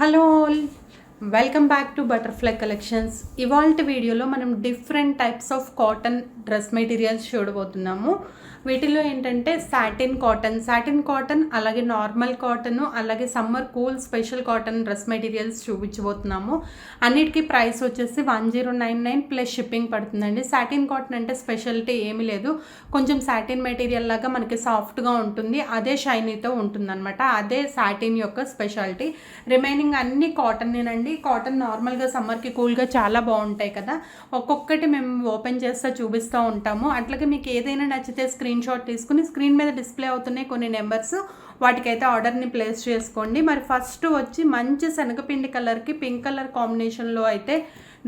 Hello all, welcome back to Butterfly Collections. ఇవాల్టి వీడియోలో మనం different types of cotton dress materials చూడబోతున్నాము. వీటిలో ఏంటంటే సాటిన్ కాటన్ అలాగే నార్మల్ కాటన్ అలాగే summer cool special cotton dress materials చూపించబోతున్నాము. అన్నిటికీ ప్రైస్ వచ్చేసి 1099 ప్లస్ షిప్పింగ్ పడుతుందండి. సాటిన్ కాటన్ అంటే స్పెషాలిటీ ఏమీ లేదు, కొంచెం సాటిన్ మెటీరియల్ లాగా మనకి సాఫ్ట్గా ఉంటుంది, అదే షైనీతో ఉంటుందన్నమాట. అదే సాటిన్ యొక్క స్పెషాలిటీ. రిమైనింగ్ అన్ని కాటన్నేనండి. కాటన్ నార్మల్గా సమ్మర్కి కూల్గా చాలా బాగుంటాయి కదా, ఒక్కొక్కటి మేము ఓపెన్ చేస్తూ చూపిస్తూ ఉంటాము. అట్లాగే మీకు ఏదైనా నచ్చితే స్క్రీన్ షాట్ తీసుకుని స్క్రీన్ మీద డిస్ప్లే అవుతున్నాయి కొన్ని నెంబర్స్, వాటికైతే ఆర్డర్ని ప్లేస్ చేసుకోండి. మరి ఫస్ట్ వచ్చి మంచి శనగపిండి కలర్కి పింక్ కలర్ కాంబినేషన్లో అయితే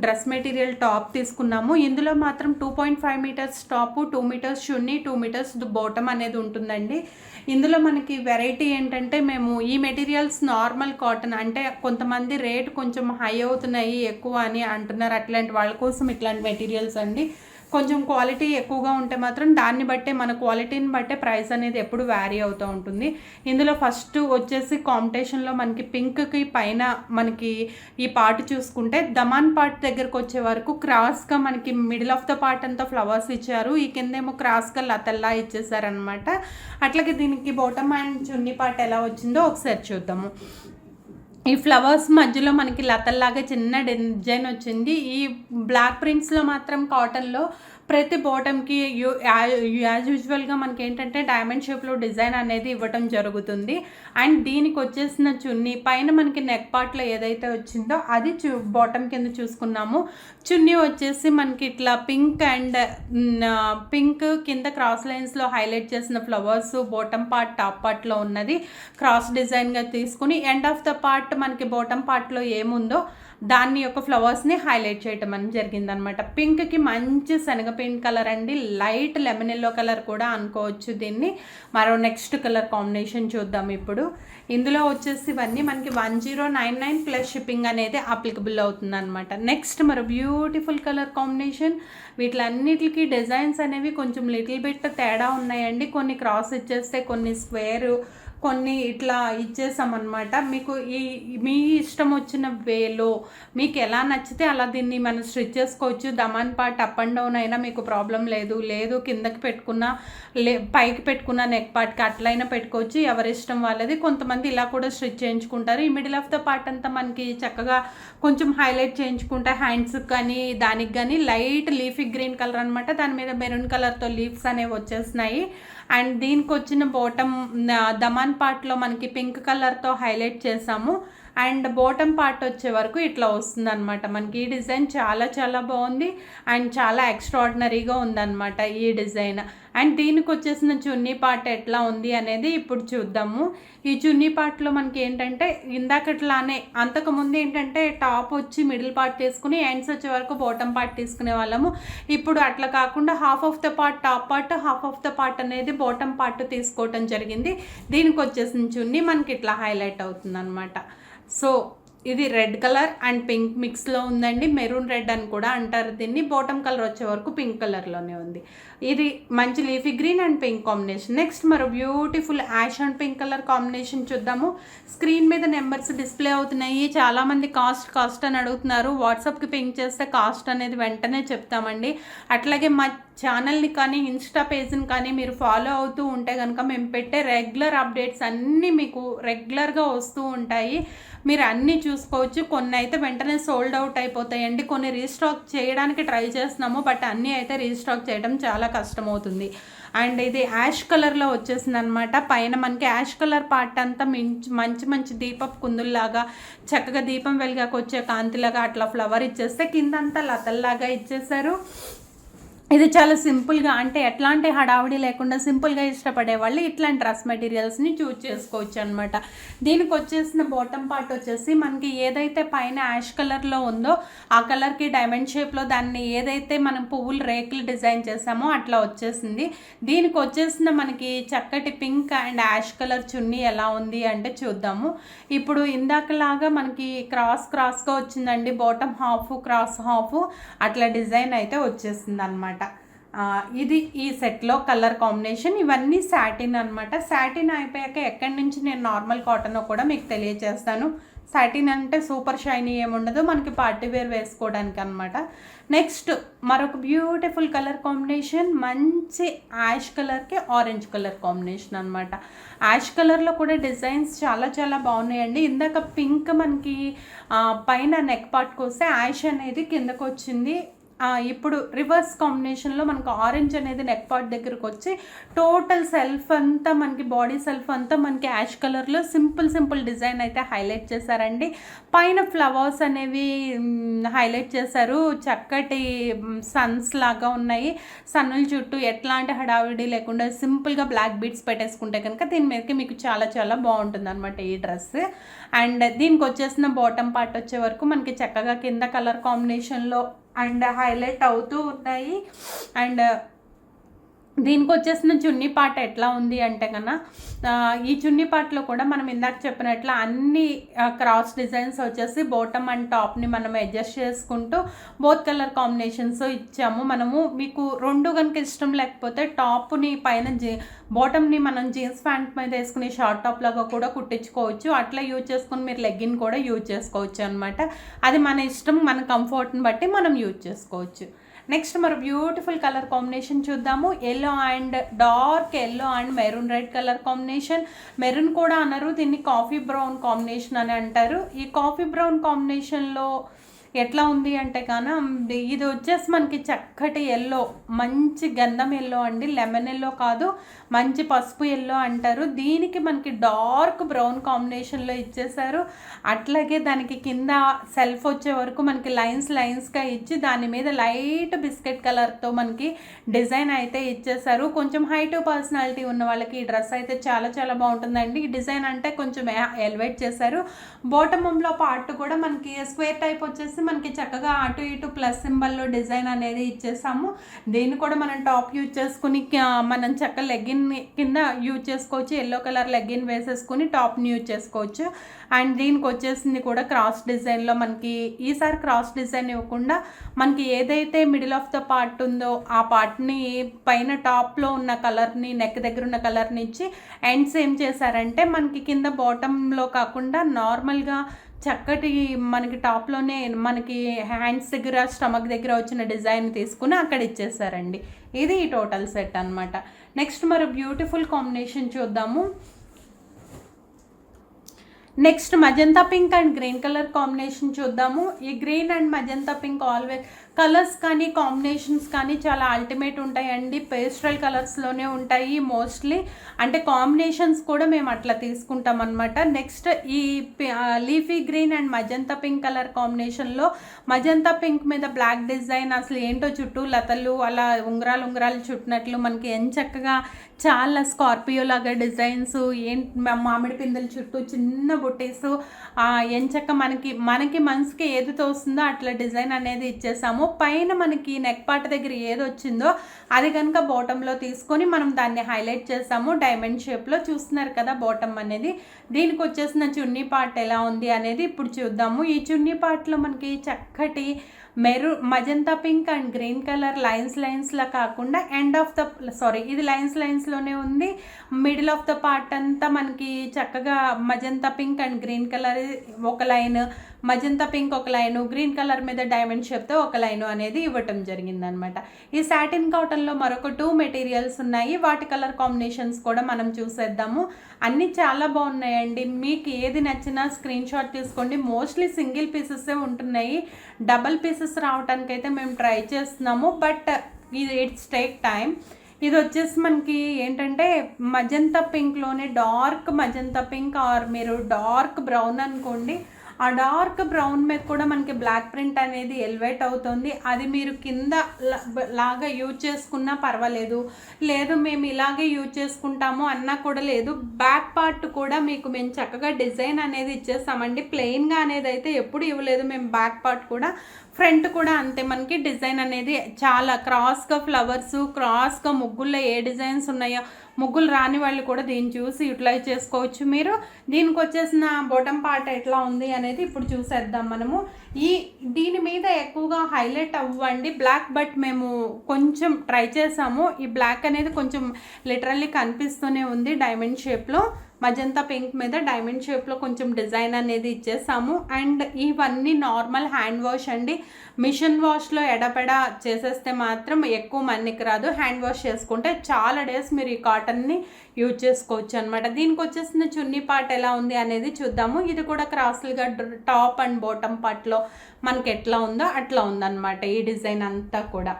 డ్రెస్ మెటీరియల్ టాప్ తీసుకున్నాము. ఇందులో మాత్రం 2.5 మీటర్స్ టాపు, 2 మీటర్స్ చున్నీ, 2 మీటర్స్ బాటమ్ అనేది ఉంటుందండి. ఇందులో మనకి వెరైటీ ఏంటంటే మేము ఈ మెటీరియల్స్ నార్మల్ కాటన్ అంటే కొంతమంది రేట్ కొంచెం హై అవుతున్నాయి ఎక్కువ అని అంటున్నారు, అట్లాంటి వాళ్ళ కోసం ఇట్లాంటి మెటీరియల్స్ అండి. కొంచెం క్వాలిటీ ఎక్కువగా ఉంటే మాత్రం దాన్ని బట్టే మన క్వాలిటీని బట్టే ప్రైస్ అనేది ఎప్పుడు వ్యారీ అవుతూ ఉంటుంది. ఇందులో ఫస్ట్ వచ్చేసి కాంపిటీషన్లో మనకి పింక్కి పైన మనకి ఈ పార్ట్ చూసుకుంటే దమాన్ పార్ట్ దగ్గరకు వచ్చే వరకు క్రాస్గా మనకి మిడిల్ ఆఫ్ ద పార్ట్ అంతా ఫ్లవర్స్ ఇచ్చారు, ఈ కిందేమో క్రాస్గా లతల్లా ఇచ్చేసారనమాట. అట్లాగే దీనికి బాటమ్ అండ్ చున్నీ పార్ట్ ఎలా వచ్చిందో ఒకసారి చూద్దాము. ఈ ఫ్లవర్స్ మధ్యలో మనకి లతల్లాగా చిన్న డిజైన్ వచ్చింది. ఈ బ్లాక్ ప్రింట్స్లో మాత్రం కాటన్లో ప్రతి బాటమ్కి యాజ్ యూజువల్గా మనకి ఏంటంటే డైమండ్ షేప్లో డిజైన్ అనేది ఇవ్వటం జరుగుతుంది. అండ్ దీనికి వచ్చేసిన చున్నీ పైన మనకి నెక్ పార్ట్లో ఏదైతే వచ్చిందో అది బాటమ్ కింద చూసుకున్నాము. చున్నీ వచ్చేసి మనకి ఇట్లా పింక్ అండ్ పింక్ కింద క్రాస్ లైన్స్లో హైలైట్ చేసిన ఫ్లవర్స్ బాటమ్ పార్ట్ టాప్ పార్ట్లో ఉన్నది క్రాస్ డిజైన్గా తీసుకుని ఎండ్ ఆఫ్ ద పార్ట్ మనకి బాటమ్ పార్ట్లో ఏముందో దాన్ని యొక్క ఫ్లవర్స్ని హైలైట్ చేయటం అని జరిగిందనమాట. పింక్కి మంచి శనగపిండి కలర్ అండి, లైట్ లెమన్ ఎల్లో కలర్ కూడా అనుకోవచ్చు దీన్ని. మరో నెక్స్ట్ కలర్ కాంబినేషన్ చూద్దాం ఇప్పుడు. ఇందులో వచ్చేసి ఇవన్నీ మనకి 1099 ప్లస్ షిప్పింగ్ అనేది అప్లికబుల్ అవుతుంది అనమాట. నెక్స్ట్ మరో బ్యూటిఫుల్ కలర్ కాంబినేషన్. వీటిలన్నిటికీ డిజైన్స్ అనేవి కొంచెం లిటిల్ బిట్ తేడా ఉన్నాయండి, కొన్ని క్రాస్ ఇచ్చేస్తే కొన్ని స్క్వేర్ కొన్ని ఇట్లా ఇచ్చేసామన్నమాట. మీకు మీ ఇష్టం వచ్చిన వేలో మీకు ఎలా నచ్చితే అలా దీన్ని మనం స్టిచ్ చేసుకోవచ్చు. Daman part up and down అయినా మీకు ప్రాబ్లం లేదు కిందకి పెట్టుకున్న పైకి పెట్టుకున్న నెక్ పార్ట్కి అట్లయినా పెట్టుకోవచ్చు, ఎవరి ఇష్టం వాళ్ళది. కొంతమంది ఇలా కూడా స్టిచ్ చేయించుకుంటారు. ఈ మిడిల్ ఆఫ్ ద పార్ట్ అంతా మనకి చక్కగా కొంచెం హైలైట్ చేయించుకుంటే హ్యాండ్స్కి కానీ దానికి కానీ లైట్ లీఫీ గ్రీన్ కలర్ అనమాట, దాని మీద మెరూన్ కలర్తో లీవ్స్ అనేవి వచ్చేసినాయి. అండ్ దీనికి వచ్చిన బాటమ్ దమాన్ పార్ట్లో మనకి పింక్ కలర్తో హైలైట్ చేసాము. అండ్ బాటమ్ పార్ట్ వచ్చే వరకు ఇట్లా వస్తుంది అనమాట. మనకి ఈ డిజైన్ చాలా చాలా బాగుంది అండ్ చాలా ఎక్స్ట్రాడినరీగా ఉందన్నమాట ఈ డిజైన్. అండ్ దీనికి వచ్చేసిన చున్నీ పార్ట్ ఎట్లా ఉంది అనేది ఇప్పుడు చూద్దాము. ఈ చున్నీ పార్ట్లో మనకి ఏంటంటే ఇందాకట్లానే అంతకుముందు ఏంటంటే టాప్ వచ్చి మిడిల్ పార్ట్ తీసుకుని ఎండ్స్ వచ్చే వరకు బాటమ్ పార్ట్ తీసుకునే వాళ్ళము. ఇప్పుడు అట్లా కాకుండా half of the part top part, half of the part అనేది బాటమ్ పార్ట్ తీసుకోవటం జరిగింది. దీనికి వచ్చేసిన చున్నీ మనకి ఇట్లా హైలైట్ అవుతుంది అనమాట. సో ఇది రెడ్ కలర్ అండ్ పింక్ మిక్స్లో ఉందండి, మెరూన్ రెడ్ అని కూడా అంటారు దీన్ని. బాటమ్ కలర్ వచ్చే వరకు పింక్ కలర్లోనే ఉంది. ఇది మంచి leafy green and pink combination. Next మరో beautiful ash and pink colour combination చూద్దాము. స్క్రీన్ మీద నెంబర్స్ డిస్ప్లే అవుతున్నాయి. చాలామంది కాస్ట్ అని అడుగుతున్నారు, వాట్సాప్కి పింక్ చేస్తే కాస్ట్ అనేది వెంటనే చెప్తామండి. అట్లాగే మా ఛానల్ని కానీ ఇన్స్టా పేజ్ని కానీ మీరు ఫాలో అవుతూ ఉంటే కనుక మేము పెట్టే రెగ్యులర్ అప్డేట్స్ అన్నీ మీకు రెగ్యులర్గా వస్తూ ఉంటాయి, మీరు అన్నీ చూసుకోవచ్చు. కొన్ని అయితే వెంటనే సోల్డ్ అవుట్ అయిపోతాయండి, కొన్ని రీస్టాక్ చేయడానికి ట్రై చేస్తున్నాము, బట్ అన్నీ అయితే రీస్టాక్ చేయడం చాలా కష్టమవుతుంది. అండ్ ఇది యాష్ కలర్లో వచ్చేసింది అనమాట. పైన మనకి యాష్ కలర్ పార్ట్ అంతా మంచి దీపపు కుందుల్లాగా చక్కగా దీపం వెలిగాక వచ్చే కాంతిలాగా అట్లా ఫ్లవర్ ఇచ్చేస్తే కిందంతా లతల్లాగా ఇచ్చేసారు. ఇది చాలా సింపుల్గా అంటే ఎట్లాంటి హడావిడి లేకుండా సింపుల్గా ఇష్టపడే వాళ్ళు ఇట్లాంటి డ్రెస్ మెటీరియల్స్ని చూజ్ చేసుకోవచ్చు అనమాట. దీనికి వచ్చేసిన బాటమ్ పార్ట్ వచ్చేసి మనకి ఏదైతే పైన యాష్ కలర్లో ఉందో ఆ కలర్కి డైమండ్ షేప్లో దాన్ని ఏదైతే మనం పువ్వులు రేకులు డిజైన్ చేసామో అట్లా వచ్చేసింది. దీనికి వచ్చేసిన మనకి చక్కటి పింక్ అండ్ యాష్ కలర్ చున్నీ ఎలా ఉంది అంటే చూద్దాము. ఇప్పుడు ఇందాకలాగా మనకి క్రాస్గా వచ్చిందండి, బాటమ్ హాఫ్ క్రాస్ హాఫ్ అట్లా డిజైన్ అయితే వచ్చేసింది అనమాట. ఇది ఈ సెట్లో కలర్ కాంబినేషన్. ఇవన్నీ సాటిన్ అనమాట. సాటిన్ అయిపోయాక ఎక్కడి నుంచి నేను నార్మల్ కాటన్ కూడా మీకు తెలియజేస్తాను. సాటిన్ అంటే సూపర్ షైనీ ఏముండదు, మనకి పార్టీ వేర్ వేసుకోవడానికి అనమాట. నెక్స్ట్ మరొక బ్యూటిఫుల్ కలర్ కాంబినేషన్, మంచి యాష్ కలర్కి ఆరెంజ్ కలర్ కాంబినేషన్ అనమాట. యాష్ కలర్లో కూడా డిజైన్స్ చాలా చాలా బాగున్నాయండి. ఇందాక పింక్ మనకి పైన నెక్ పార్ట్కి వస్తే యాష్ అనేది కిందకు వచ్చింది. ఇప్పుడు రివర్స్ కాంబినేషన్లో మనకు ఆరెంజ్ అనేది నెక్ పార్ట్ దగ్గరకు వచ్చి టోటల్ సెల్ఫ్ అంతా మనకి బాడీ సెల్ఫ్ అంతా మనకి యాష్ కలర్లో సింపుల్ డిజైన్ అయితే హైలైట్ చేశారండి. పైన ఫ్లవర్స్ అనేవి హైలైట్ చేశారు, చక్కటి సన్స్ లాగా ఉన్నాయి. సన్నుల చుట్టూ ఎట్లాంటి హడావిడి లేకుండా సింపుల్గా బ్లాక్ బీడ్స్ పెట్టేసుకుంటే కనుక దీని మీదకి మీకు చాలా చాలా బాగుంటుంది అనమాట ఈ డ్రెస్. అండ్ దీనికి వచ్చేసిన బాటమ్ పార్ట్ వచ్చే వరకు మనకి చక్కగా కింద కలర్ కాంబినేషన్లో అండ్ హైలైట్ అవుతూ ఉన్నాయి. అండ్ దీనికి వచ్చేసిన చున్నీ పార్ట్ ఎట్లా ఉంది అంటే కన్నా, ఈ చున్నీ పార్ట్లో కూడా మనం ఇందాక చెప్పినట్లు అన్ని క్రాస్ డిజైన్స్ వచ్చేసి బాటమ్ అండ్ టాప్ని మనం అడ్జస్ట్ చేసుకుంటూ బోత్ కలర్ కాంబినేషన్స్ ఇచ్చాము. మనము మీకు రెండు కనుక ఇష్టం లేకపోతే టాప్ని పైన బాటమ్ని మనం జీన్స్ ప్యాంట్ మీద వేసుకుని షార్ట్ టాప్ లాగా కూడా కుట్టించుకోవచ్చు. అట్లా యూజ్ చేసుకుని మీరు లెగ్గిన్ కూడా యూజ్ చేసుకోవచ్చు అనమాట. అది మన ఇష్టం, మన కంఫర్ట్ని బట్టి మనం యూజ్ చేసుకోవచ్చు. నెక్స్ట్ మరి బ్యూటిఫుల్ కలర్ కాంబినేషన్ చూద్దాము. Yellow and dark yellow and maroon red colour combination. Maroon కూడా అనరు, దీన్ని కాఫీ బ్రౌన్ కాంబినేషన్ అని అంటారు. ఈ కాఫీ బ్రౌన్ కాంబినేషన్లో ఎట్లా ఉంది అంటే కాన ఇది వచ్చేసి మనకి చక్కటి ఎల్లో, మంచి గంధం ఎల్లో అండి, లెమన్ ఎల్లో కాదు, మంచి పసుపు ఎల్లో అంటారు. దీనికి మనకి డార్క్ బ్రౌన్ కాంబినేషన్లో ఇచ్చేసారు. అట్లాగే దానికి కింద సెల్ఫ్ వచ్చే వరకు మనకి లైన్స్గా ఇచ్చి దాని మీద లైట్ బిస్కెట్ కలర్తో మనకి డిజైన్ అయితే ఇచ్చేసారు. కొంచెం హైట్ పర్సనాలిటీ ఉన్న వాళ్ళకి ఈ డ్రెస్ అయితే చాలా చాలా బాగుంటుందండి. ఈ డిజైన్ అంటే కొంచెం ఎలివేట్ చేశారు. బాటంలో పార్ట్ కూడా మనకి స్క్వేర్ టైప్ వచ్చేసి మనకి చక్కగా అటు ఇటు ప్లస్ సింబల్లో డిజైన్ అనేది ఇచ్చేసాము. దీన్ని కూడా మనం టాప్ యూజ్ చేసుకుని మనం చక్క లెగ్గిన్ కింద యూజ్ చేసుకోవచ్చు. ఎల్లో కలర్ లెగ్గిన్ వేసేసుకుని టాప్ని యూజ్ చేసుకోవచ్చు. అండ్ దీనికి వచ్చేసింది కూడా క్రాస్ డిజైన్లో మనకి ఈసారి క్రాస్ డిజైన్ ఇవ్వకుండా మనకి ఏదైతే మిడిల్ ఆఫ్ ద పార్ట్ ఉందో ఆ పార్ట్ని పైన టాప్లో ఉన్న కలర్ని, నెక్ దగ్గర ఉన్న కలర్ని ఇచ్చి ఎండ్స్ ఏం చేశారంటే మనకి కింద బాటంలో కాకుండా నార్మల్గా చక్కటి మనకి టాప్లోనే మనకి హ్యాండ్స్ దగ్గర స్టమక్ దగ్గర వచ్చిన డిజైన్ తీసుకుని అక్కడ ఇచ్చేసారండి. ఇది ఈ టోటల్ సెట్ అనమాట. నెక్స్ట్ మరి బ్యూటిఫుల్ కాంబినేషన్ చూద్దాము. Next magenta pink and green colour combination చూద్దాము. ఈ green and magenta pink always colours కానీ కాంబినేషన్స్ కానీ చాలా అల్టిమేట్ ఉంటాయండి. పేస్టల్ కలర్స్లోనే ఉంటాయి మోస్ట్లీ, అంటే కాంబినేషన్స్ కూడా మేము అట్లా తీసుకుంటాం అనమాట. నెక్స్ట్ ఈ leafy green and magenta pink colour కాంబినేషన్లో మజంతా పింక్ మీద బ్లాక్ డిజైన్, అసలు ఏంటో చుట్టూ లతలు అలా ఉంగరాలు చుట్టినట్లు మనకి చక్కగా చాలా స్కార్పియో లాగా డిజైన్స్, మామిడి పిందెల చుట్టూ చిన్న బుట్టీసు, ఎంచక్క మనకి మనసుకి ఏది తోస్తుందో అట్లా డిజైన్ అనేది ఇచ్చేసాము. పైన మనకి నెక్ పార్ట్ దగ్గర ఏది వచ్చిందో అది కనుక బాటంలో తీసుకొని మనం దాన్ని హైలైట్ చేసాము. డైమండ్ షేప్లో చూస్తున్నారు కదా బాటమ్ అనేది. దీనికి వచ్చేసిన చున్నీ పార్ట్ ఎలా ఉంది అనేది ఇప్పుడు చూద్దాము. ఈ చున్నీ పార్ట్లో మనకి చక్కటి magenta pink and green colour లైన్స్లా కాకుండా ఇది లైన్స్లోనే ఉంది. మిడిల్ ఆఫ్ ద పార్ట్ అంతా మనకి చక్కగా magenta pink and green colour ఒక లైన్, మజంతా పింక్ ఒక లైను, గ్రీన్ కలర్ మీద డైమండ్ షేప్తో ఒక లైను అనేది ఇవ్వటం జరిగిందనమాట. ఈ సాటిన్ కాటన్లో మరొక 2 మెటీరియల్స్ ఉన్నాయి. వాటి కలర్ కాంబినేషన్స్ కూడా మనం చూసేద్దాము. అన్నీ చాలా బాగున్నాయండి. మీకు ఏది నచ్చినా స్క్రీన్ షాట్ తీసుకోండి. మోస్ట్లీ సింగిల్ పీసెసే ఉంటున్నాయి. డబల్ పీసెస్ రావడానికి అయితే మేము ట్రై చేస్తున్నాము, బట్ ఇట్స్ టేక్ టైం. ఇది వచ్చేసి మనకి ఏంటంటే మజంతా పింక్లోనే డార్క్ మజంతా పింక్ ఆర్ మీరు డార్క్ బ్రౌన్ అనుకోండి. ఆ డార్క్ బ్రౌన్ మీద కూడా మనకి బ్లాక్ ప్రింట్ అనేది ఎలివేట్ అవుతుంది. అది మీరు కింద లాగా యూజ్ చేసుకున్నా పర్వాలేదు, లేదు మేము ఇలాగే యూజ్ చేసుకుంటాము అన్నా కూడా లేదు. బ్యాక్ పార్ట్ కూడా మీకు మేము చక్కగా డిజైన్ అనేది ఇచ్చేస్తామండి. ప్లెయిన్గా అనేది అయితే ఎప్పుడు ఇవ్వలేదు మేము. బ్యాక్ పార్ట్ కూడా, ఫ్రంట్ కూడా అంతే. మనకి డిజైన్ అనేది చాలా క్రాస్గా ఫ్లవర్స్, క్రాస్గా ముగ్గుల్లో ఏ డిజైన్స్ ఉన్నాయో, ముగ్గులు రాని వాళ్ళు కూడా దీన్ని చూసి యూటిలైజ్ చేసుకోవచ్చు మీరు. దీనికి వచ్చేసిన బాటమ్ పార్ట్ ఎట్లా ఉంది అనేది ఇప్పుడు చూసేద్దాం మనము. దీని మీద ఎక్కువగా హైలైట్ అవ్వండి బ్లాక్, బట్ మేము కొంచెం ట్రై చేసాము. ఈ బ్లాక్ అనేది కొంచెం లిటరల్లీ కనిపిస్తూనే ఉంది డైమండ్ షేప్లో. మజంతా పింక్ మీద డైమండ్ షేప్లో కొంచెం డిజైన్ అనేది ఇచ్చేసాము. అండ్ ఇవన్నీ నార్మల్ హ్యాండ్ వాష్ అండి. మిషన్ వాష్లో ఎడపెడ చేసేస్తే మాత్రం ఎక్కువ మన్నికి రాదు. హ్యాండ్ వాష్ చేసుకుంటే చాలా డేస్ మీరు ఈ కాటన్ని యూజ్ చేసుకోవచ్చు అనమాట. దీనికి వచ్చేసిన చున్నీ పార్ట్ ఎలా ఉంది అనేది చూద్దాము. ఇది కూడా క్రాస్లుగా టాప్ అండ్ బాటమ్ పార్ట్లో మనకి ఎట్లా ఉందో అట్లా ఉందన్నమాట ఈ డిజైన్ అంతా కూడా.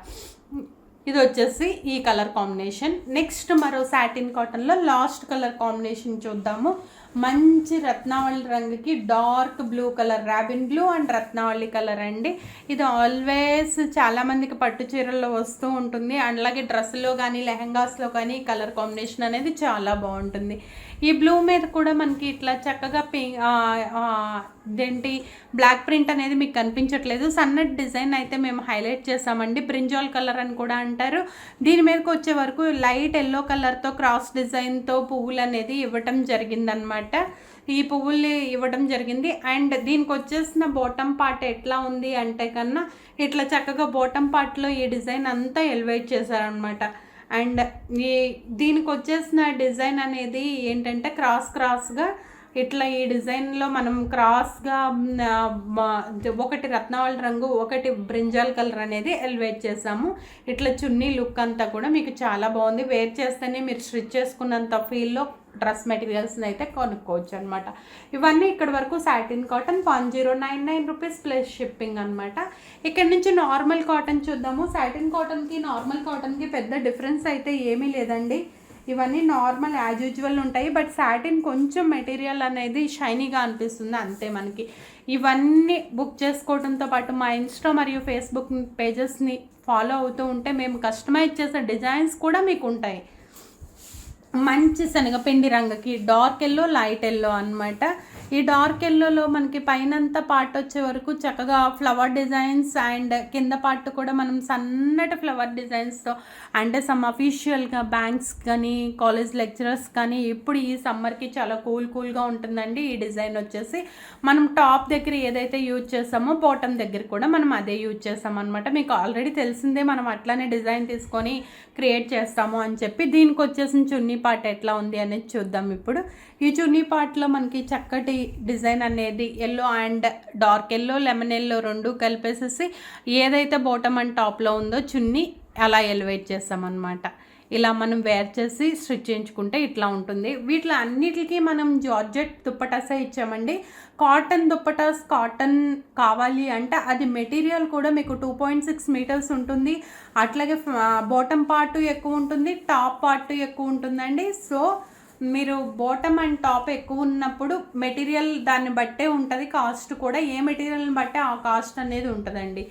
ఇది వచ్చేసి ఈ కలర్ కాంబినేషన్. నెక్స్ట్ మరో సాటిన్ కాటన్లో లాస్ట్ కలర్ కాంబినేషన్ చూద్దాము. మంచి రత్నావళి రంగుకి dark blue colour, robin blue and రత్నావళి కలర్ అండి. ఇది ఆల్వేస్ చాలామందికి పట్టు చీరల్లో వస్తూ ఉంటుంది. అలాగే డ్రెస్సులో కానీ లెహంగాస్లో కానీ ఈ కలర్ కాంబినేషన్ అనేది చాలా బాగుంటుంది. ఈ బ్లూ మీద కూడా మనకి ఇట్లా చక్కగా ఇదేంటి బ్లాక్ ప్రింట్ అనేది మీకు కనిపించట్లేదు. సన్నటి డిజైన్ అయితే మేము హైలైట్ చేసామండి. బ్రింజాల్ కలర్ అని కూడా అంటారు. దీని మీదకి వచ్చే వరకు లైట్ ఎల్లో కలర్తో క్రాస్ డిజైన్తో పువ్వులు అనేది ఇవ్వటం జరిగిందనమాట. ఈ పువ్వులు ఇవ్వడం జరిగింది. అండ్ దీనికి వచ్చేసిన బాటమ్ పార్ట్ ఎట్లా ఉంది అంటే కన్నా ఇట్లా చక్కగా బాటమ్ పార్ట్లో ఈ డిజైన్ అంతా ఎలివేట్ చేశారనమాట. అండ్ దీనికి వచ్చేసిన డిజైన్ అనేది ఏంటంటే క్రాస్గా ఇట్లా ఈ డిజైన్లో మనం క్రాస్గా ఒకటి రత్నావళి రంగు, ఒకటి బ్రింజాల్ కలర్ అనేది ఎలివేట్ చేసాము. ఇట్లా చున్నీ లుక్ అంతా కూడా మీకు చాలా బాగుంది. వేర్ చేస్తేనే మీరు స్టిచ్ చేసుకున్నంత ఫీల్లో డ్రెస్ మెటీరియల్స్ని అయితే కొనుక్కోవచ్చు అనమాట. ఇవన్నీ ఇక్కడ వరకు satin cotton 1099 rupees plus shipping అనమాట. ఇక్కడ నుంచి నార్మల్ కాటన్ చూద్దాము. సాటిన్ కాటన్కి నార్మల్ కాటన్కి పెద్ద డిఫరెన్స్ అయితే ఏమీ లేదండి. ఇవన్నీ నార్మల్ యాజ్ యూజువల్ ఉంటాయి. బట్ సాటిన్ కొంచెం మెటీరియల్ అనేది షైనీగా అనిపిస్తుంది అంతే మనకి. ఇవన్నీ బుక్ చేసుకోవడంతో పాటు మా ఇన్స్టా మరియు ఫేస్బుక్ పేజెస్ని ఫాలో అవుతూ ఉంటే మేము కస్టమైజ్ చేసే డిజైన్స్ కూడా మీకు ఉంటాయి. మంచి శనగపిండి రంగుకి డార్క్ ఎల్లో, లైట్ ఎల్లో అనమాట. ఈ డార్క్ ఎల్లోలో మనకి పైనంతా పార్ట్ వచ్చే వరకు చక్కగా ఫ్లవర్ డిజైన్స్ అండ్ కింద పార్ట్ కూడా మనం సన్నటి ఫ్లవర్ డిజైన్స్తో అంటే సమ్ అఫీషియల్గా బ్యాంక్స్ కానీ కాలేజ్ లెక్చరర్స్ కానీ ఇప్పుడు ఈ సమ్మర్కి చాలా కూల్గా ఉంటుందండి. ఈ డిజైన్ వచ్చేసి మనం టాప్ దగ్గర ఏదైతే యూజ్ చేస్తామో బాటమ్ దగ్గర కూడా మనం అదే యూజ్ చేస్తామన్నమాట. మీకు ఆల్రెడీ తెలిసిందే మనం అట్లానే డిజైన్ తీసుకొని క్రియేట్ చేస్తాము అని చెప్పి. దీనికి వచ్చేసిన చున్నీ పార్ట్ ఎట్లా ఉంది అనేది చూద్దాం ఇప్పుడు. ఈ చున్నీ పార్ట్లో మనకి చక్కటి డిజైన్ అనేది yellow and dark yellow, lemon yellow రెండు కలిపేసేసి ఏదైతే బాటమ్ అండ్ టాప్లో ఉందో చున్నీ అలా ఎలివేట్ చేస్తామన్నమాట. ఇలా మనం వేర్ చేసి స్టిచ్ చేయించుకుంటే ఇట్లా ఉంటుంది. వీటిలో అన్నిటికీ మనం జార్జెట్ దుప్పటాసే ఇచ్చామండి. కాటన్ దుప్పటాస్ కాటన్ కావాలి అంటే అది మెటీరియల్ కూడా మీకు 2.6 మీటర్స్ ఉంటుంది. అట్లాగే బాటమ్ పార్ట్ ఎక్కువ ఉంటుంది, టాప్ పార్ట్ ఎక్కువ ఉంటుందండి. సో మీరు బాటమ్ అండ్ టాప్ ఎక్కువ ఉన్నప్పుడు మెటీరియల్ దాన్ని బట్టే ఉంటుంది. కాస్ట్ కూడా ఏ మెటీరియల్ని బట్టే ఆ కాస్ట్ అనేది ఉంటుందండి.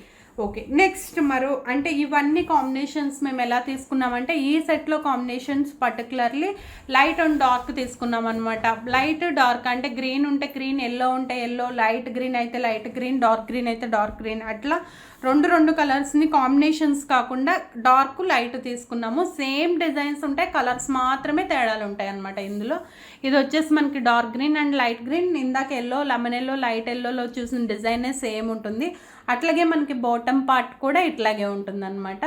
ఓకే, నెక్స్ట్ మరో అంటే ఇవన్నీ కాంబినేషన్స్ మేము ఎలా తీసుకున్నామంటే ఈ సెట్లో combinations particularly light and dark తీసుకున్నాం అనమాట. లైట్ డార్క్ అంటే గ్రీన్ ఉంటే గ్రీన్, ఎల్లో ఉంటే ఎల్లో, లైట్ గ్రీన్ అయితే లైట్ గ్రీన్, డార్క్ గ్రీన్ అయితే డార్క్ గ్రీన్, అట్లా రెండు కలర్స్ని కాంబినేషన్స్ కాకుండా డార్క్ లైట్ తీసుకున్నాము. సేమ్ డిజైన్స్ ఉంటాయి, కలర్స్ మాత్రమే తేడాలు ఉంటాయి అనమాట ఇందులో. ఇది వచ్చేసి మనకి dark green and light green. ఇందాక ఎల్లో, లెమన్ ఎల్లో, లైట్ ఎల్లోలో చూసిన డిజైనే సేమ్ ఉంటుంది. అట్లాగే మనకి బాటమ్ పార్ట్ కూడా ఇట్లాగే ఉంటుందన్నమాట.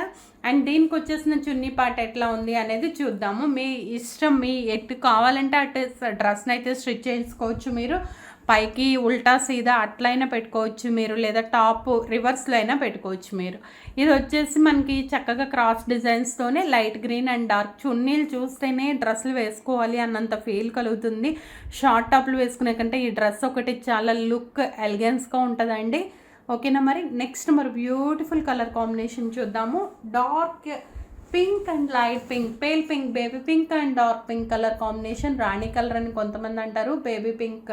అండ్ దీనికి వచ్చేసిన చున్నీ పార్ట్ ఎట్లా ఉంది అనేది చూద్దాము. మీ ఇష్టం, మీ ఎటు కావాలంటే అటు డ్రెస్ని అయితే స్టిచ్ చేసుకోవచ్చు. మీరు పైకి ఉల్టా సీదా అట్లయినా పెట్టుకోవచ్చు మీరు, లేదా టాప్ రివర్స్లో అయినా పెట్టుకోవచ్చు మీరు. ఇది వచ్చేసి మనకి చక్కగా క్రాస్ డిజైన్స్తోనే లైట్ గ్రీన్ అండ్ డార్క్ చున్నీలు చూస్తేనే డ్రెస్సులు వేసుకోవాలి అన్నంత ఫీల్ కలుగుతుంది. షార్ట్ టాప్లు వేసుకునే కంటే ఈ డ్రెస్ ఒకటి చాలా లుక్ ఎలిగెన్స్గా ఉంటుందండి. ఓకేనా, మరి నెక్స్ట్ మరి బ్యూటిఫుల్ కలర్ కాంబినేషన్ చూద్దాము. Dark pink and light pink, pale pink, baby pink and dark pink colour combination. Rani colour అని కొంతమంది అంటారు, బేబీ పింక్,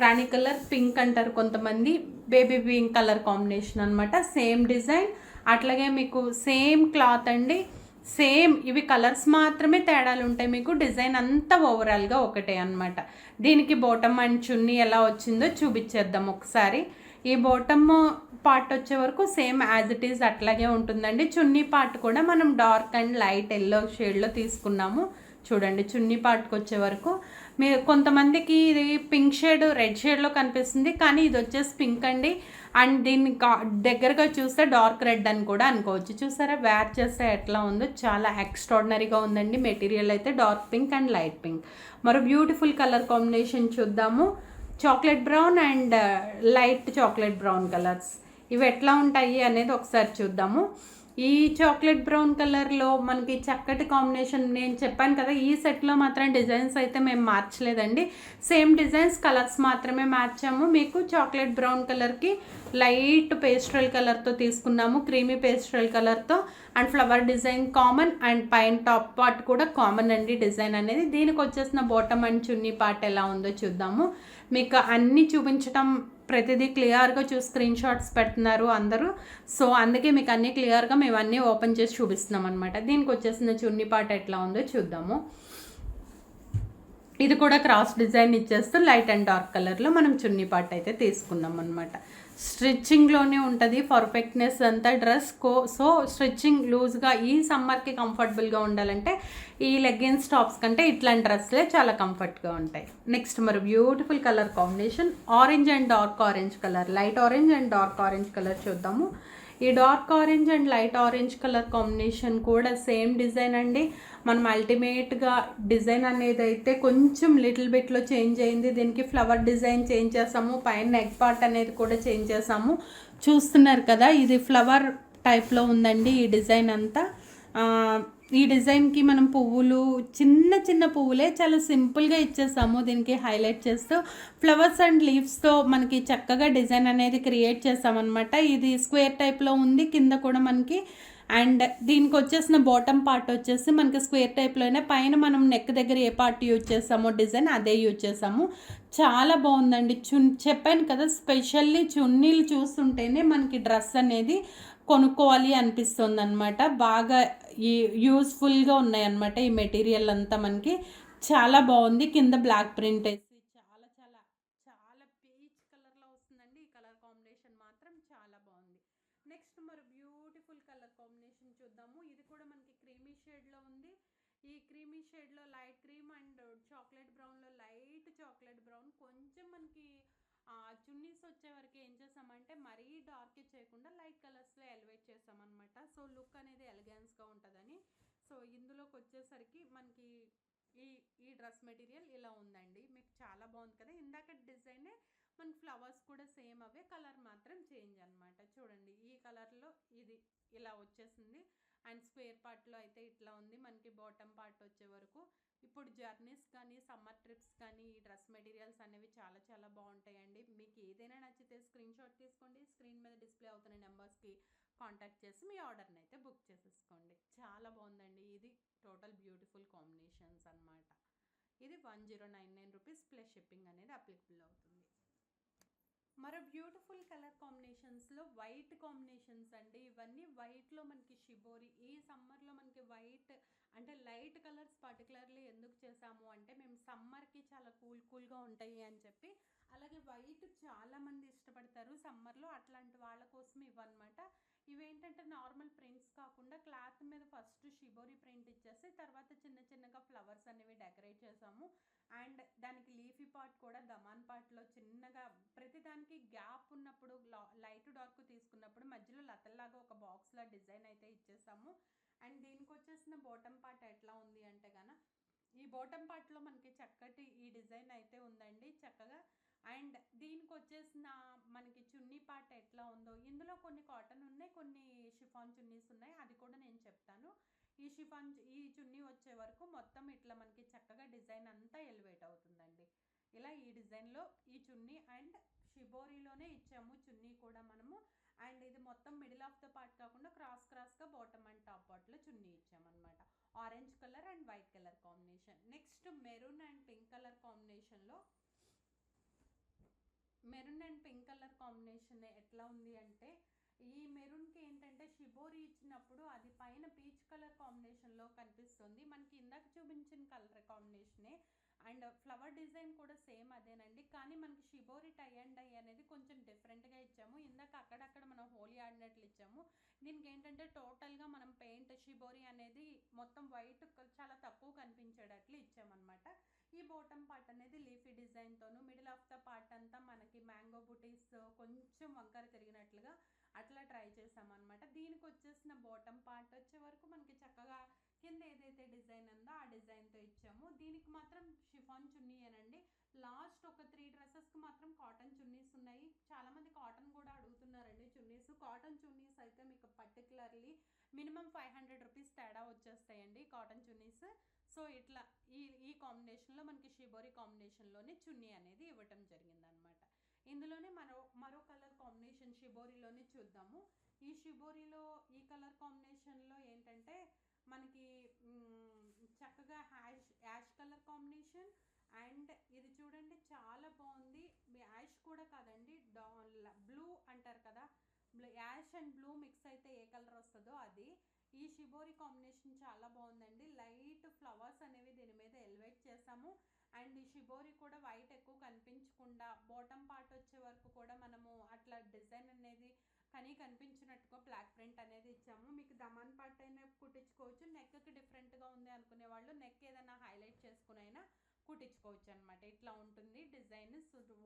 రాణి కలర్ పింక్ అంటారు కొంతమంది, బేబీ పింక్ కలర్ కాంబినేషన్ అనమాట. సేమ్ డిజైన్, అట్లాగే మీకు సేమ్ క్లాత్ అండి. సేమ్ ఇవి కలర్స్ మాత్రమే తేడాలు ఉంటాయి, మీకు డిజైన్ అంతా ఓవరాల్గా ఒకటే అనమాట. దీనికి బాటమ్ అండ్ చున్నీ ఎలా వచ్చిందో చూపించేద్దాం ఒకసారి. ఈ బాటమ్ పార్ట్ వచ్చే వరకు సేమ్ యాజ్ ఇట్ ఈజ్ అట్లాగే ఉంటుందండి. చున్నీ పార్ట్ కూడా మనం డార్క్ అండ్ లైట్ ఎల్లో షేడ్లో తీసుకున్నాము. చూడండి చున్నీ పార్ట్కి వచ్చే వరకు మీరు కొంతమందికి ఇది పింక్ షేడ్ రెడ్ షేడ్లో కనిపిస్తుంది, కానీ ఇది వచ్చేసి పింక్ అండి. అండ్ దీన్ని దగ్గరగా చూస్తే డార్క్ రెడ్ అని కూడా అనుకోవచ్చు. చూసారా వేర్ చేస్తే ఎట్లా ఉందో, చాలా ఎక్స్ట్రాడినరీగా ఉందండి. మెటీరియల్ అయితే dark pink and light pink. మరో బ్యూటిఫుల్ కలర్ కాంబినేషన్ చూద్దాము. Chocolate brown and light chocolate brown colours. ఇవి ఎట్లా ఉంటాయి అనేది ఒకసారి చూద్దాము. ఈ చాక్లెట్ బ్రౌన్ కలర్లో మనకి చక్కటి కాంబినేషన్. నేను చెప్పాను కదా, ఈ సెట్లో మాత్రం డిజైన్స్ అయితే మేము మార్చలేదండి. సేమ్ డిజైన్స్, కలర్స్ మాత్రమే మార్చాము. మీకు చాక్లెట్ బ్రౌన్ కలర్కి లైట్ పేస్ట్రల్ కలర్తో తీసుకున్నాము, క్రీమీ పేస్ట్రల్ కలర్తో. And flower design common, and పైన టాప్ పార్ట్ కూడా కామన్ అండి డిజైన్ అనేది. దీనికి వచ్చేసిన బాటమ్ అండ్ చున్నీ పార్ట్ ఎలా ఉందో చూద్దాము. మీకు అన్నీ చూపించడం, ప్రతిదీ క్లియర్గా స్క్రీన్ షాట్స్ పెడుతున్నారు అందరూ. సో అందుకే మీకు అన్నీ క్లియర్గా మేము అన్నీ ఓపెన్ చేసి చూపిస్తున్నాం అనమాట. దీనికి వచ్చేసిన చున్నీ పార్ట్ ఎట్లా ఉందో చూద్దాము. ఇది కూడా క్రాస్ డిజైన్ ఇచ్చేస్తూ లైట్ అండ్ డార్క్ కలర్లో మనం చున్నీ పార్ట్ అయితే తీసుకున్నాం అనమాట. స్టిచ్చింగ్లోనే ఉంటుంది పర్ఫెక్ట్నెస్ అంతా డ్రెస్ సో స్టిచ్చింగ్ లూజ్గా ఈ సమ్మర్కి కంఫర్టబుల్గా ఉండాలంటే ఈ లెగ్గిన్స్ టాప్స్ కంటే ఇట్లాంటి డ్రెస్లే చాలా కంఫర్ట్గా ఉంటాయి. నెక్స్ట్ మరి beautiful colour combination orange and dark orange colour, light orange and dark orange colour చూద్దాము. ఈ dark orange and light orange colour combination కూడా సేమ్ డిజైన్ అండి. మనం అల్టిమేట్గా డిజైన్ అనేది అయితే కొంచెం లిటిల్ బిట్లో చేంజ్ అయింది. దీనికి ఫ్లవర్ డిజైన్ చేంజ్ చేసాము, పైన నెక్ పార్ట్ అనేది కూడా చేంజ్ చేసాము. చూస్తున్నారు కదా, ఇది ఫ్లవర్ టైప్లో ఉందండి ఈ డిజైన్ అంతా. ఈ డిజైన్కి మనం పువ్వులు, చిన్న చిన్న పువ్వులే చాలా సింపుల్గా ఇచ్చేసాము. దీనికి హైలైట్ చేస్తూ ఫ్లవర్స్ అండ్ లీవ్స్తో మనకి చక్కగా డిజైన్ అనేది క్రియేట్ చేసామన్నమాట. ఇది స్క్వేర్ టైప్లో ఉంది కింద కూడా మనకి. అండ్ దీనికి వచ్చేసిన బాటమ్ పార్ట్ వచ్చేసి మనకి స్క్వేర్ టైప్లోనే, పైన మనం నెక్ దగ్గర ఏ పార్ట్ యూజ్ చేసామో డిజైన్ అదే యూజ్ చేసాము. చాలా బాగుందండి. చెప్పాను కదా, స్పెషల్లీ చున్నీలు చూస్తుంటేనే మనకి డ్రెస్ అనేది కొనుక్కోవాలి అనిపిస్తుంది అనమాట. బాగా యూస్ఫుల్గా ఉన్నాయన్నమాట ఈ మెటీరియల్ అంతా. మనకి చాలా బాగుంది. కింద బ్లాక్ ప్రింట్ వేసి చాలా చాలా చాలా పీచ్ కలర్లో వస్తుందండి. ఈ కలర్ కాంబినేషన్ మాత్రం చాలా బాగుంది. నెక్స్ట్ మరి బ్యూటిఫుల్ కలర్ కాంబినేషన్ చూద్దాము. ఇది కూడా మనకి క్రీమీ షేడ్లో ఉంది. ఈ క్రీమీ షేడ్లో లైట్ క్రీమ్ అండ్ చాక్లెట్ బ్రౌన్లో లైట్ చాక్లెట్ బ్రౌన్. కొంచెం మనకి చున్నీస్ వచ్చే వరకు ఏం చేసామంటే మరీ డార్క్ చేయకుండా లైట్ కలర్స్లో ఎలివేట్ చేసామన్నమాట. సో లుక్ అనేది ఎలిగెన్స్గా ఉంటుందని. సో ఇందులోకి వచ్చేసరికి మనకి ఈ ఈ డ్రెస్ మెటీరియల్ ఇలా ఉందండి. మీకు చాలా బాగుంది కదా. ఇందాక డిజైనే మనకి ఫ్లవర్స్ కూడా సేమ్ అవే, కలర్ మాత్రం చేంజ్ అనమాట. చూడండి, ఈ కలర్లో ఇది ఇలా వచ్చేసింది. అండ్ స్క్వేర్ పార్ట్లో అయితే ఇట్లా ఉంది మనకి బాటమ్ పార్ట్ వచ్చే వరకు. ఇప్పుడు జర్నీస్ కానీ సమ్మర్ ట్రిప్స్ కానీ ఈ డ్రెస్ మెటీరియల్స్ అనేవి చాలా చాలా బాగుంటాయండి. మీకు ఏదైనా నచ్చితే స్క్రీన్ షాట్ తీసుకోండి, స్క్రీన్ మీద డిస్ప్లే అవుతున్న నెంబర్స్కి కాంటాక్ట్ చేసి మీ ఆర్డర్ని అయితే బుక్ చేసేసుకోండి. చాలా బాగుందండి. ఇది టోటల్ బ్యూటిఫుల్ కాంబినేషన్స్ అనమాట. ఇది 1099 రూపీస్ ప్లస్ షిప్పింగ్ అనేది అప్లికబుల్ అవుతుంది. మరో బ్యూటిఫుల్ కలర్ కాంబినేషన్స్లో వైట్ కాంబినేషన్స్ అండి. ఇవన్నీ వైట్లో మనకి షిబోరి. ఈ సమ్మర్లో మనకి వైట్ అంటే లైట్ కలర్స్ పర్టికులర్లీ ఎందుకు చేసాము అంటే, మేము సమ్మర్కి చాలా కూల్గా ఉంటాయి అని చెప్పి. అలాగే వైట్ చాలామంది ఇష్టపడతారు సమ్మర్లో, అట్లాంటి వాళ్ళ కోసం ఇవన్నమాట. ఇవేంటంటే నార్మల్ ప్రింట్స్ కాకుండా క్లాత్ మీద ఫస్ట్ షిబోరి ప్రింట్ ఇచ్చేసి తర్వాత చిన్న చిన్నగా ఫ్లవర్స్ అనేవి డెకరేట్ చేసాము. అండ్ దానికి లీఫీ పార్ట్ కూడా గమాన్ పార్ట్లో చిన్నగా ప్రతిదానికి గ్యాప్ ఉన్నప్పుడు లైట్ డార్క్ తీసుకున్నప్పుడు మధ్యలో లతల్లాగా ఒక బాక్స్లా డిజైన్ అయితే ఇచ్చేసాము. అండ్ దీనికి వచ్చేసిన బాటమ్ పార్ట్ ఎట్లా ఉంది అంటే ఈ బాటమ్ పార్ట్లో మనకి చక్కటి ఈ డిజైన్ అయితే ఉందండి చక్కగా. అండ్ దీనికి వచ్చేసిన మనకి చున్నీ పార్ట్ ఎట్లా ఉందో, ఇందులో కొన్ని కాటన్ ఉన్నాయి, కొన్ని షిఫాన్ చున్నీస్ ఉన్నాయి, అది కూడా నేను చెప్తాను. ఈ చున్నీ వచ్చే వరకు మొత్తం ఇట్లా మనకి చక్కగా డిజైన్ అంతా ఎలివేట్ అవుతుందండి. ఇలా ఈ డిజైన్లో ఈ చున్నీ అండ్ షిబోరీలోనే ఇచ్చాము చున్నీ కూడా మనము. అండ్ ఇది మొత్తం మిడిల్ ఆఫ్ ద పార్ట్ కాకుండా క్రాస్గా బాటమ్ అండ్ టాప్ పార్ట్లో చున్నీ ఇచ్చామన్నమాట. Orange colour and white colour combination. Next maroon and pink colour కాంబినేషన్లో, maroon and pink colour combination ఎట్లా ఉంది అంటే, ఈ మెరూన్కి ఏంటంటే షిబోరి ఇచ్చినప్పుడు అది పైన పీచ్ కలర్ కాంబినేషన్లో కనిపిస్తుంది మనకి. ఇందాక చూపించిన కలర్ కాంబినేషనే. అండ్ ఫ్లవర్ డిజైన్ కూడా సేమ్ అదేనండి, కానీ మనకి షిబోరి టై అండ్ డై అనేది కొంచెం డిఫరెంట్గా ఇచ్చాము. ఇందాక అక్కడక్కడ మనం హోలీ ఆడినట్లు ఇచ్చాము. దీనికి ఏంటంటే టోటల్గా మనం పెయింట్ షిబోరి అనేది మొత్తం వైట్ చాలా తక్కువ కనిపించేటట్లు ఇచ్చామన్నమాట. ఈ బాటమ్ పార్ట్ అనేది లీఫీ డిజైన్తోను, మిడిల్ ఆఫ్ ద పార్ట్ అంతా మనకి మ్యాంగో బుటీస్ కొంచెం వంకర తిరిగినట్లుగా అట్లా ట్రై చేసామన్నమాట. దీనికి వచ్చేసిన బాటమ్ పార్ట్ వచ్చే వరకు మనకి చక్కగా కింద ఏదైతే డిజైన్ ఉందో ఆ డిజైన్తో ఇచ్చాము. దీనికి మాత్రం షిఫాన్ చున్నీ అనండి. లాస్ట్ ఒక 3 డ్రెస్సెస్కి మాత్రం కాటన్ చున్నీస్ ఉన్నాయి. చాలామంది కాటన్ కూడా అడుగుతున్నారండి చున్నీస్. కాటన్ చున్నీస్ అయితే మీకు పర్టికులర్లీ మినిమం 500 రూపీస్ తేడా వచ్చేస్తాయండి కాటన్ చున్నీస్. సో ఇట్లా ఈ కాంబినేషన్లో మనకి షిబోరి కాంబినేషన్లోనే చున్నీ అనేది ఇవ్వటం జరిగిందనమాట. ఇందులోనే మరో కలర్ కాంబినేషన్ షిబోరిలోనే చూద్దాము. ఈ షిబోరిలో ఈ కలర్ కాంబినేషన్లో ఏంటంటే మనకి చక్కగా యాష్ కలర్ కాంబినేషన్. అండ్ ఇది చూడండి చాలా బాగుంది. యాష్ కూడా కాదండి, బ్లూ అంటారు కదా, యాష్ అండ్ బ్లూ మిక్స్ అయితే ఏ కలర్ వస్తుందో అది. ఈ షిబోరి కాంబినేషన్ చాలా బాగుందండి. లైట్ ఫ్లవర్స్ అనేవి దీని మీద ఎలివేట్ చేసాము. అండ్ ఈ షిబోరి కూడా వైట్ ఎక్కువ కనిపించకుండా బాటమ్ పార్ట్ వచ్చే వరకు కూడా మనము అట్లా డిజైన్ అనేది కనిపించినట్టుగా బ్లాక్ ప్రింట్ అనేది ఇచ్చాము. మీకు దమాన్ పార్ట్ అయినా కుట్టించుకోవచ్చు. నెక్కి డిఫరెంట్గా ఉంది అనుకునే వాళ్ళు నెక్ ఏదైనా హైలైట్ చేసుకుని అయినా కుట్టించుకోవచ్చు అనమాట. ఇట్లా ఉంటుంది డిజైన్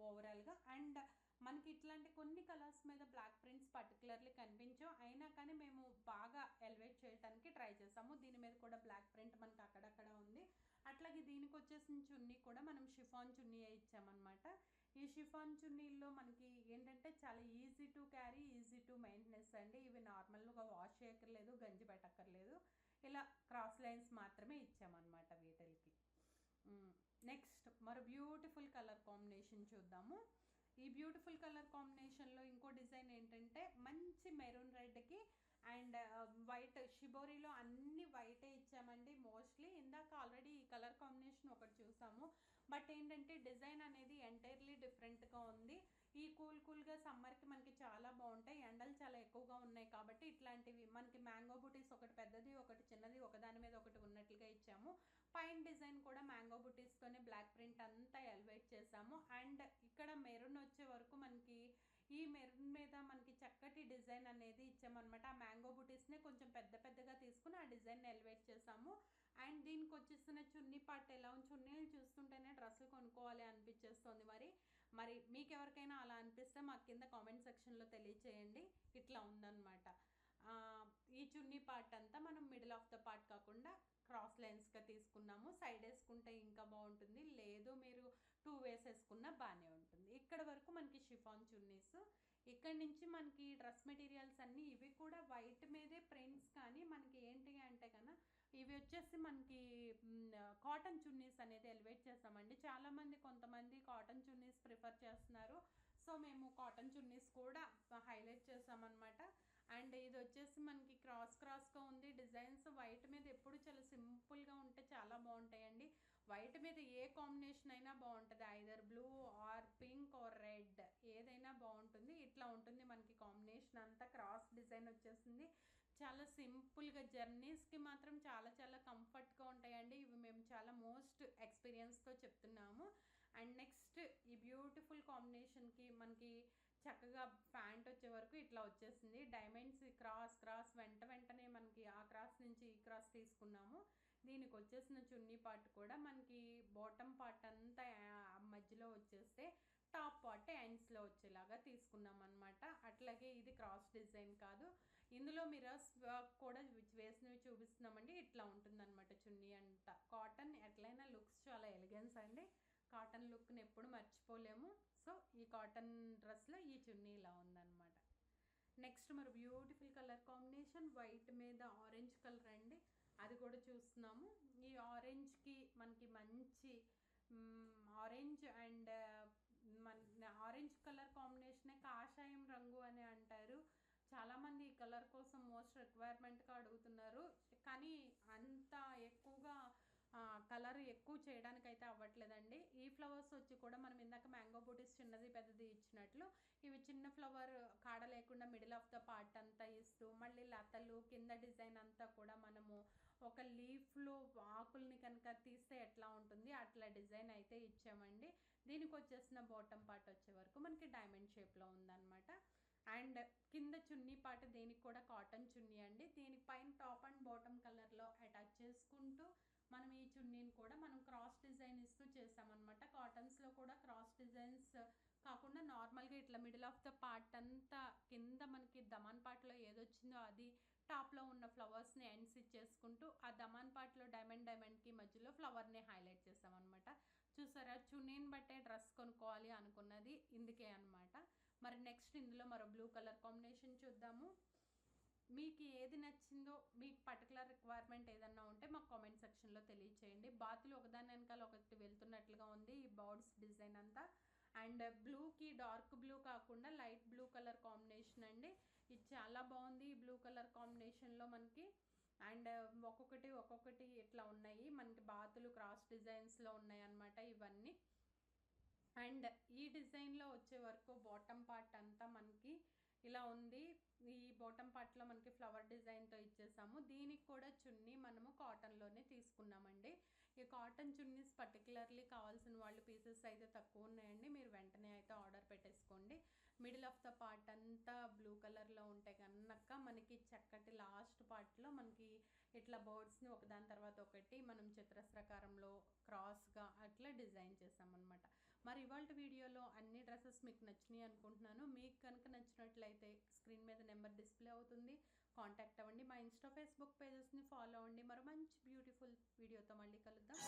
ఓవరాల్గా. అండ్ మనకి ఇట్లాంటి కొన్ని కలర్స్ మీద బ్లాక్ ప్రింట్స్ పర్టికులర్లీ కనిపించవు, అయినా కానీ మేము బాగా ఎలివేట్ చేయడానికి ట్రై చేసాము. దీని మీద కూడా బ్లాక్ ప్రింట్ మనకి అక్కడక్కడ ఉంది. అట్లాగే దీనికి వచ్చేసిన చున్నీ కూడా మనం షిఫాన్ చున్నీ ఇచ్చామన్నమాట. ఈ షిఫాన్ చున్నీల్లో మనకి ఏంటంటే చాలా easy to carry, easy to maintenance అండి. ఇవి నార్మల్గా వాష్ చేయక్కర్లేదు, గంజి పెట్టక్కర్లేదు. ఇలా క్రాస్ లైన్స్ మాత్రమే ఇచ్చామన్నమాట వీటికి. నెక్స్ట్ మరో బ్యూటిఫుల్ కలర్ కాంబినేషన్ చూద్దాము. ఈ బ్యూటిఫుల్ కలర్ కాంబినేషన్లో ఇంకో డిజైన్ ఏంటంటే మంచి మెరూన్ రెడ్కి అండ్ వైట్. షిబోరిలో అన్ని వైటే ఇచ్చామండి మోస్ట్లీ. ఇందాక ఆల్రెడీ ఈ కలర్ కాంబినేషన్ ఒకటి చూసాము, బట్ ఏంటంటే డిజైన్ అనేది ఎంటైర్లీ డిఫరెంట్గా ఉంది. ఈ కూల్గా సమ్మర్కి మనకి చాలా బాగుంటాయి. ఎండలు చాలా ఎక్కువగా ఉన్నాయి కాబట్టి ఇట్లాంటివి మనకి మ్యాంగో బుటీస్ ఒకటి పెద్దది ఒకటి చిన్నది ఒకదాని మీద ఒకటి ఉన్నట్లుగా ఇచ్చాము. పైన డిజైన్ కూడా మ్యాంగో బుటీస్తోనే బ్లాక్ ప్రింట్ అంతా ఎలివేట్ చేసాము. అండ్ ఇక్కడ మెరూన్ వచ్చే వరకు మనకి ఈ మెరూన్ మీద మనకి చక్కటి డిజైన్ అనేది ఇచ్చామన్నమాట. ఆ మ్యాంగో బుటీస్నే కొంచెం పెద్దగా తీసుకుని ఆ డిజైన్ ఎలివేట్ చేసాము. అండ్ దీనికి వచ్చేసిన చున్నీ పార్ట్ ఎలా ఉంది, చున్నీలు చూస్తుంటేనే డ్రెస్సులు కొనుక్కోవాలి అనిపించేస్తుంది. మరి మీకు ఎవరికైనా అలా అనిపిస్తే మాకు కింద కామెంట్ సెక్షన్లో తెలియచేయండి. ఇట్లా ఉందన్నమాట. ఈ చున్నీ పార్ట్ అంతా మనం మిడిల్ ఆఫ్ ద పార్ట్ కాకుండా క్రాస్ లైన్స్గా తీసుకున్నాము. సైడ్ వేసుకుంటే ఇంకా బాగుంటుంది, లేదు మీరు 2 వేసేసుకున్నా బాగానే ఉంటుంది. ఇక్కడ వరకు మనకి షిఫాన్ చున్నీస్. ఇక్కడ నుంచి మనకి డ్రెస్ మెటీరియల్స్ అన్నీ ఇవి కూడా వైట్ మీదే ప్రింట్స్. కానీ మనకి ఏంటి అంటే కన్నా ఇవి వచ్చేసి మనకి కాటన్ చున్నీస్ అనేది ఎలివేట్ చేస్తామండి. చాలామంది కొంతమంది కాటన్ చున్నీస్ ప్రిఫర్ చేస్తున్నారు. సో మేము కాటన్ చున్నీస్ కూడా హైలైట్ చేసామన్నమాట. అండ్ ఇది వచ్చేసి మనకి క్రాస్గా ఉంది. డిజైన్స్ వైట్ మీద ఎప్పుడు చాలా సింపుల్గా ఉంటే చాలా బాగుంటాయండి. వైట్ మీద ఏ కాంబినేషన్ అయినా బాగుంటుంది, either blue or pink are red ఏదైనా బాగుంటుంది. ఇట్లా ఉంటుంది మనకి కాంబినేషన్ అంతా. క్రాస్ డిజైన్ వచ్చేసింది. చాలా సింపుల్గా జర్నీస్కి మాత్రం చాలా కంఫర్ట్గా ఉంటాయండి. ఇవి మేము చాలా మోస్ట్ ఎక్స్పీరియన్స్తో చెప్తున్నాము. అండ్ నెక్స్ట్ ఈ బ్యూటిఫుల్ కాంబినేషన్కి మనకి చక్కగా ప్యాంట్ వచ్చే వరకు ఇట్లా వచ్చేసింది. డైమండ్స్ క్రాస్ వెంటనే మనకి ఆ క్రాస్ నుంచి ఈ క్రాస్ తీసుకున్నాము. దీనికి వచ్చేసిన చున్నీ పార్ట్ కూడా మనకి బాటమ్ పార్ట్ అంతా మధ్యలో వచ్చేస్తే టాప్ పార్ట్ ఎండ్స్లో వచ్చేలాగా తీసుకున్నాం అనమాట. అట్లాగే ఇది క్రాస్ డిజైన్ కాదు, ఇందులో మిరర్స్ వర్క్ కూడా వేసినవి చూపిస్తున్నామండి. ఇట్లా ఉంటుందన్నమాట చున్నీ అంతా. కాటన్ ఎట్లయినా లుక్స్ చాలా ఎలిగెన్స్ అండి. కాటన్ లుక్ని ఎప్పుడు మర్చిపోలేము. సో ఈ కాటన్ డ్రెస్లో ఈ చున్నీ ఇలా ఉందన్నమాట. నెక్స్ట్ మరి బ్యూటిఫుల్ కలర్ కాంబినేషన్ వైట్ మీద ఆరెంజ్ కలర్ అండి, అది కూడా చూస్తున్నాము. ఈ ఆరెంజ్కి మనకి మంచి ఆరెంజ్ అండ్ మన ఆరెంజ్ కలర్ కాంబినేషనే కాషాయం రంగు అని అంటారు. చాలామంది ఈ కలర్ కోసం మోస్ట్ రిక్వైర్మెంట్గా అడుగుతున్నారు. కానీ అంత ఎక్కువగా కలర్ ఎక్కువ చేయడానికి అయితే అవ్వట్లేదండి. ఈ ఫ్లవర్స్ వచ్చి కూడా మనం ఇందాక మ్యాంగో బూటీస్ చిన్నది పెద్దది ఇచ్చినట్లు ఇవి చిన్న ఫ్లవర్ కాడ లేకుండా మిడిల్ ఆఫ్ ద పార్ట్ అంతా ఇస్తూ మళ్ళీ లతలు కింద డిజైన్ అంతా కూడా మనము ఒక లీఫ్లో ఆకుల్ని కనుక తీస్తే ఎట్లా ఉంటుంది అట్లా డిజైన్ అయితే ఇచ్చామండి. దీనికి వచ్చేసిన బాటమ్ పార్ట్ వచ్చే వరకు మనకి డైమండ్ షేప్లో ఉందన్నమాట. అండ్ కింద చున్నీ పార్ట్ దీనికి కూడా కాటన్ చున్నీ అండి. దీనికి పైన టాప్ అండ్ బాటమ్ కలర్లో అటాచ్ చేసుకుంటూ మనం ఈ చున్నీని కూడా మనం క్రాస్ డిజైన్ ఇస్తూ చేసామన్నమాట. కాటన్స్లో కూడా క్రాస్ డిజైన్స్ కాకుండా నార్మల్గా ఇట్లా మిడిల్ ఆఫ్ ద పార్ట్ అంతా కింద మనకి దమాన్ పార్ట్లో ఏదొచ్చిందో అది టాప్లో ఉన్న ఫ్లవర్స్ని ఎండ్స్ ఇచ్చేసుకుంటూ ఆ దమాన్ పార్ట్లో డైమండ్కి మధ్యలో ఫ్లవర్ని హైలైట్ చేసామన్నమాట. చూసారా, చున్నీని బట్టే డ్రెస్ కొనుక్కోవాలి అనుకున్నది ఇందుకే అనమాట. మరి నెక్స్ట్ ఇందులో మరో బ్లూ కలర్ కాంబినేషన్ చూద్దాము. మీకు ఏది నచ్చిందో, మీకు పర్టికులర్ రిక్వైర్మెంట్ ఏదన్నా ఉంటే మాకు కామెంట్ సెక్షన్లో తెలియచేయండి. బాతులు ఒకదాని వెనకాల ఒకటి వెళ్తున్నట్లుగా ఉంది ఈ బర్డ్స్ డిజైన్ అంతా. అండ్ బ్లూకి డార్క్ బ్లూ కాకుండా లైట్ బ్లూ కలర్ కాంబినేషన్ అండి. ఇది చాలా బాగుంది ఈ బ్లూ కలర్ కాంబినేషన్లో మనకి. అండ్ ఒక్కొక్కటి ఇట్లా ఉన్నాయి మనకి, బాతులు క్రాస్ డిజైన్స్లో ఉన్నాయి అన్నమాట ఇవన్నీ. అండ్ ఈ డిజైన్లో వచ్చే వరకు బాటమ్ పార్ట్ అంతా మనకి ఇలా ఉంది. ఈ బాటమ్ పార్ట్లో మనకి ఫ్లవర్ డిజైన్తో ఇచ్చేసాము. దీనికి కూడా చున్నీ మనము కాటన్లోనే తీసుకున్నామండి. ఈ కాటన్ చున్నీస్ పర్టికులర్లీ కావాల్సిన వాళ్ళు పీసెస్ అయితే తక్కువ ఉన్నాయండి, మీరు వెంటనే అయితే ఆర్డర్ పెట్టేసుకోండి. మిడిల్ ఆఫ్ ద పార్ట్ అంతా బ్లూ కలర్లో ఉంటే కనుక మనకి చక్కటి లాస్ట్ పార్ట్లో మనకి ఇట్లా బర్డ్స్ని ఒకదాని తర్వాత ఒకటి మనం చతురస్రాకారంలో క్రాస్గా అట్లా డిజైన్ చేసామన్నమాట. మరి ఇవాళ వీడియోలో అన్ని డ్రెస్సెస్ మీకు నచ్చినాయి అనుకుంటున్నాను. మీకు కనుక నచ్చినట్లయితే స్క్రీన్ మీద నెంబర్ డిస్ప్లే అవుతుంది, కాంటాక్ట్ అవ్వండి. మా ఇన్స్టా ఫేస్బుక్ పేజెస్ని ఫాలో అవ్వండి. మరో మంచి బ్యూటిఫుల్ వీడియోతో మళ్ళీ కలుద్దాం.